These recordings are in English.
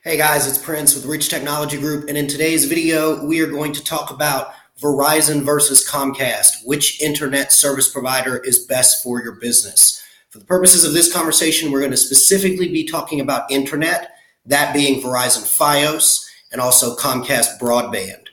Hey guys, it's Prince with Reach Technology Group, and in today's video, we are going to talk about Verizon versus Comcast. Which internet service provider is best for your business? For the purposes of this conversation, we're going to specifically be talking about internet, that being Verizon FIOS and also Comcast Broadband.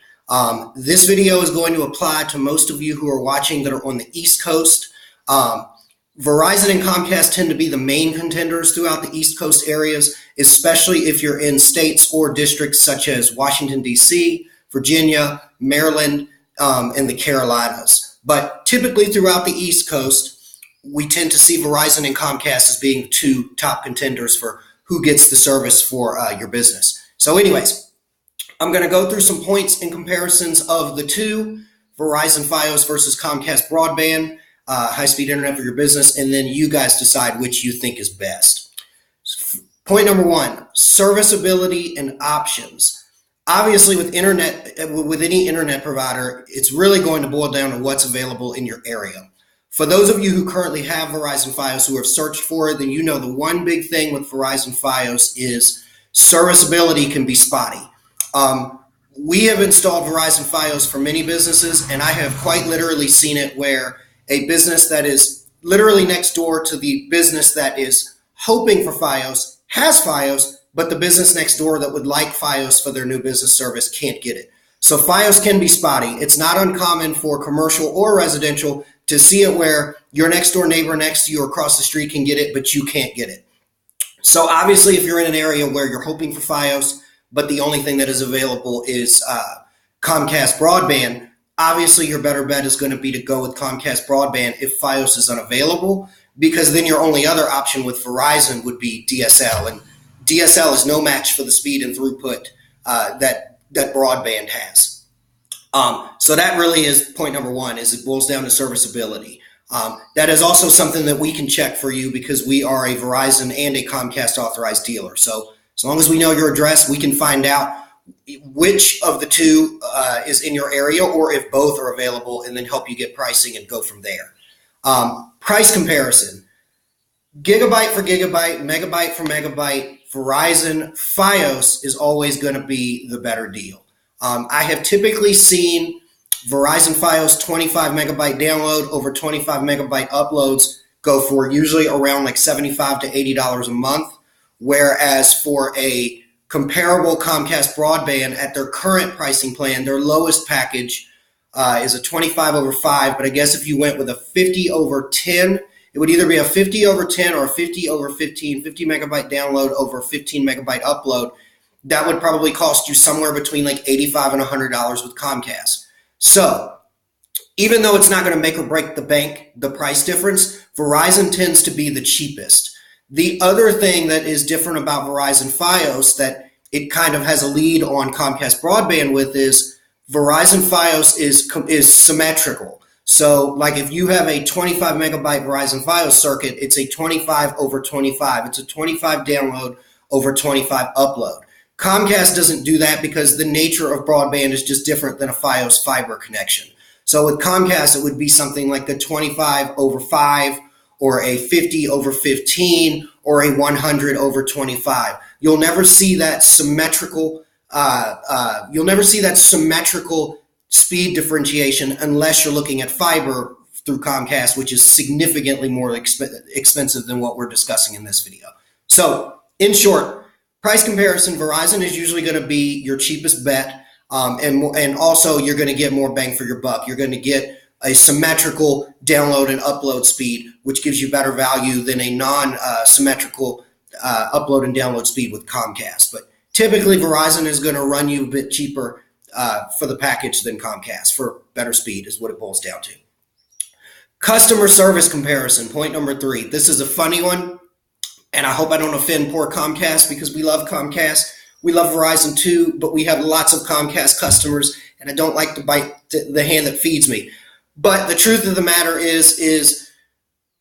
This video is going to apply to most of you who are watching that are on the East Coast. Verizon and Comcast tend to be the main contenders throughout the East Coast areas, especially if you're in states or districts such as Washington, D.C., Virginia, Maryland, and the Carolinas. But typically throughout the East Coast, we tend to see Verizon and Comcast as being two top contenders for who gets the service for your business. So anyways, I'm going to go through some points and comparisons of the two, Verizon FIOS versus Comcast Broadband, high-speed internet for your business, and then you guys decide which you think is best. Point number one, serviceability and options. Obviously, with any internet provider, it's really going to boil down to what's available in your area. For those of you who currently have Verizon FIOS who have searched for it, then you know the one big thing with Verizon FIOS is serviceability can be spotty. We have installed Verizon FIOS for many businesses, and I have quite literally seen it where a business that is literally next door to the business that is hoping for FIOS has FIOS, but the business next door that would like FIOS for their new business service can't get it. So FIOS can be spotty. It's not uncommon for commercial or residential to see it where your next door neighbor next to you or across the street can get it, but you can't get it. So obviously, if you're in an area where you're hoping for FIOS, but the only thing that is available is Comcast Broadband, obviously, your better bet is going to be to go with Comcast Broadband if FIOS is unavailable, because then your only other option with Verizon would be DSL, and DSL is no match for the speed and throughput that Broadband has. So that really is point number one, is it boils down to serviceability. That is also something that we can check for you because we are a Verizon and a Comcast authorized dealer. So as long as we know your address, we can find out which of the two is in your area, or if both are available, and then help you get pricing and go from there. Price comparison, gigabyte for gigabyte, megabyte for megabyte, Verizon FIOS is always going to be the better deal. I have typically seen Verizon FIOS 25 megabyte download over 25 megabyte uploads go for usually around like $75 to $80 a month, whereas for a comparable Comcast Broadband at their current pricing plan, their lowest package is a 25 over 5, but I guess if you went with a 50 over 10, it would either be a 50 over 10 or a 50 over 15, 50 megabyte download over 15 megabyte upload. That would probably cost you somewhere between like $85 and $100 with Comcast. So even though it's not going to make or break the bank, the price difference, Verizon tends to be the cheapest. The other thing that is different about Verizon FIOS that it kind of has a lead on Comcast Broadband with is Verizon FIOS is symmetrical. So like if you have a 25 megabyte Verizon FIOS circuit, it's a 25 over 25. It's a 25 download over 25 upload. Comcast doesn't do that because the nature of broadband is just different than a FIOS fiber connection. So with Comcast, it would be something like the 25 over 5, or a 50 over 15, or a 100 over 25. You'll never see that symmetrical. Speed differentiation unless you're looking at fiber through Comcast, which is significantly more expensive than what we're discussing in this video. So, in short, price comparison: Verizon is usually going to be your cheapest bet, and also you're going to get more bang for your buck. You're going to get a symmetrical download and upload speed, which gives you better value than a non-symmetrical upload and download speed with Comcast. But typically, Verizon is going to run you a bit cheaper for the package than Comcast for better speed is what it boils down to. Customer service comparison, point number 3. This is a funny one, and I hope I don't offend poor Comcast because we love Comcast. We love Verizon too, but we have lots of Comcast customers, and I don't like to bite the hand that feeds me. But the truth of the matter is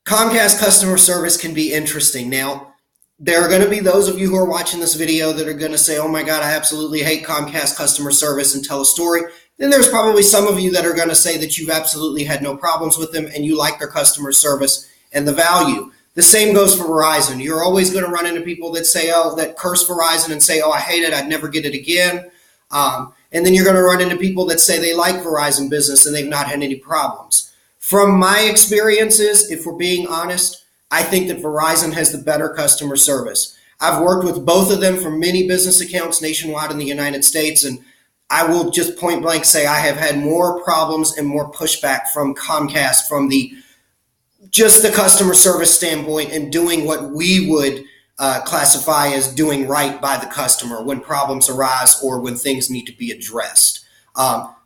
Comcast customer service can be interesting. Now, there are going to be those of you who are watching this video that are going to say, oh my God, I absolutely hate Comcast customer service, and tell a story. Then there's probably some of you that are going to say that you've absolutely had no problems with them and you like their customer service and the value. The same goes for Verizon. You're always going to run into people that say, oh, that curse Verizon and say, oh, I hate it, I'd never get it again. And then you're going to run into people that say they like Verizon business and they've not had any problems. From my experiences, if we're being honest, I think that Verizon has the better customer service. I've worked with both of them for many business accounts nationwide in the United States, and I will just point blank say I have had more problems and more pushback from Comcast from just the customer service standpoint and doing what we would classify as doing right by the customer when problems arise or when things need to be addressed.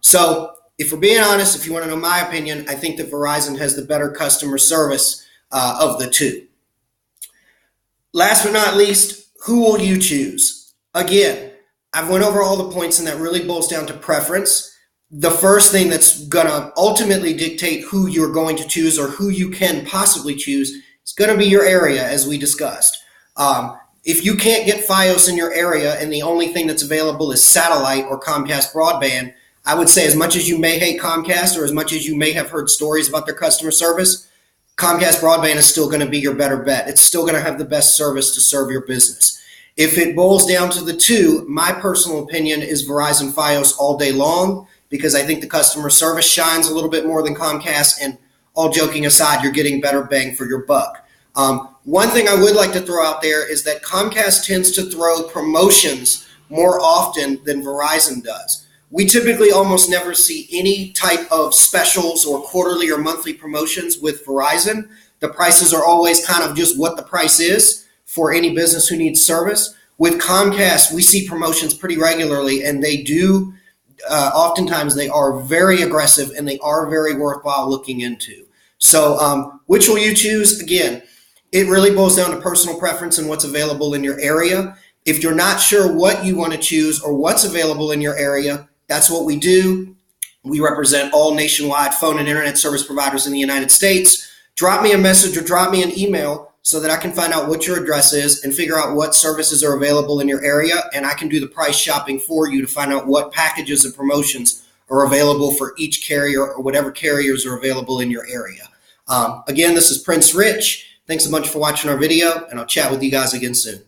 So if we're being honest, if you want to know my opinion, I think that Verizon has the better customer service of the two. Last but not least, who will you choose? Again, I've went over all the points and that really boils down to preference. The first thing that's going to ultimately dictate who you're going to choose or who you can possibly choose is going to be your area, as we discussed. If you can't get FIOS in your area and the only thing that's available is satellite or Comcast broadband, I would say as much as you may hate Comcast or as much as you may have heard stories about their customer service, Comcast broadband is still going to be your better bet. It's still going to have the best service to serve your business. If it boils down to the two, my personal opinion is Verizon FIOS all day long because I think the customer service shines a little bit more than Comcast, and all joking aside, you're getting better bang for your buck. One thing I would like to throw out there is that Comcast tends to throw promotions more often than Verizon does. We typically almost never see any type of specials or quarterly or monthly promotions with Verizon. The prices are always kind of just what the price is for any business who needs service. With Comcast, we see promotions pretty regularly, and they do, oftentimes they are very aggressive and they are very worthwhile looking into. So which will you choose? Again, it really boils down to personal preference and what's available in your area. If you're not sure what you want to choose or what's available in your area, that's what we do. We represent all nationwide phone and internet service providers in the United States. Drop me a message or drop me an email so that I can find out what your address is and figure out what services are available in your area, and I can do the price shopping for you to find out what packages and promotions are available for each carrier or whatever carriers are available in your area. Again, this is Prince Rich. Thanks a bunch for watching our video, and I'll chat with you guys again soon.